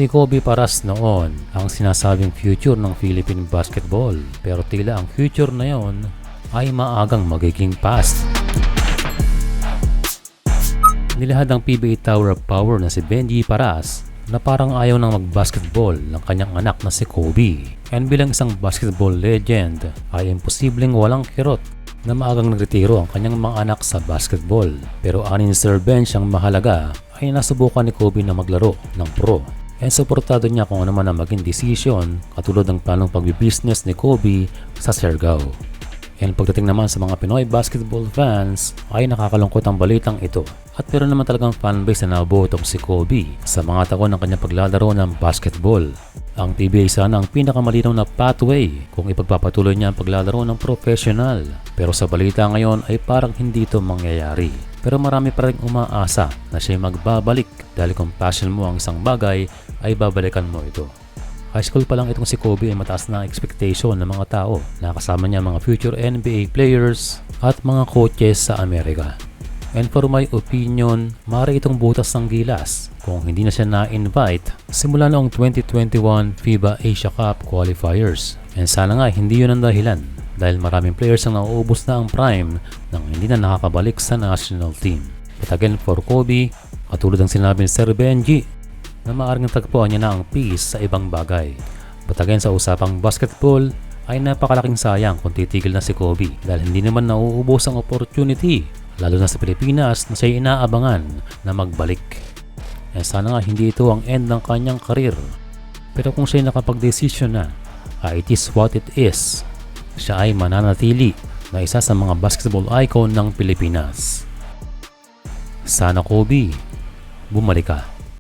Si Kobe Paras noon ang sinasabing future ng Philippine basketball, pero tila ang future na yon ay maagang magiging past. Nilahad ng PBA Tower of Power na si Benji Paras na parang ayaw nang mag-basketball ng kanyang anak na si Kobe. And bilang isang basketball legend ay imposibleng walang kirot na maagang nagretiro ang kanyang mga anak sa basketball. Pero anin Sir Bench ang mahalaga ay nasubukan ni Kobe na maglaro ng pro. And suportado niya kung ano man ang maging desisyon katulad ng planong pagbibusiness ni Kobe sa Siargao. And pagdating naman sa mga Pinoy basketball fans ay nakakalungkot ang balitang ito. At pero naman talagang fanbase na nabuotong si Kobe sa mga taon ng kanyang paglalaro ng basketball. Ang PBA sana ang pinakamalinaw na pathway kung ipagpapatuloy niya ang paglalaro ng professional. Pero sa balita ngayon ay parang hindi ito mangyayari. Pero marami pa rin umaasa na siya magbabalik dahil kung passion mo ang isang bagay ay babalikan mo ito. High school pa lang itong si Kobe ay mataas na expectation ng mga tao na kasama niya mga future NBA players at mga coaches sa Amerika. And for my opinion, maaari itong butas ng gilas kung hindi na siya na-invite simula noong 2021 FIBA Asia Cup qualifiers. And sana nga hindi yun ang dahilan dahil maraming players ang nauubos na ang prime nang hindi na nakakabalik sa national team. But again for Kobe, katulad ng sinabi ni Sir Benji, na maaaring tagpuan niya na ang peace sa ibang bagay. But again sa usapang basketball, ay napakalaking sayang kung titigil na si Kobe dahil hindi naman nauubos ang opportunity lalo na sa Pilipinas na siya inaabangan na magbalik. And sana nga hindi ito ang end ng kanyang karir. Pero kung siya nakapag-desisyon na, it is what it is. Siya ay mananatili na isa sa mga basketball icon ng Pilipinas. Sana Kobe, bumalik ka.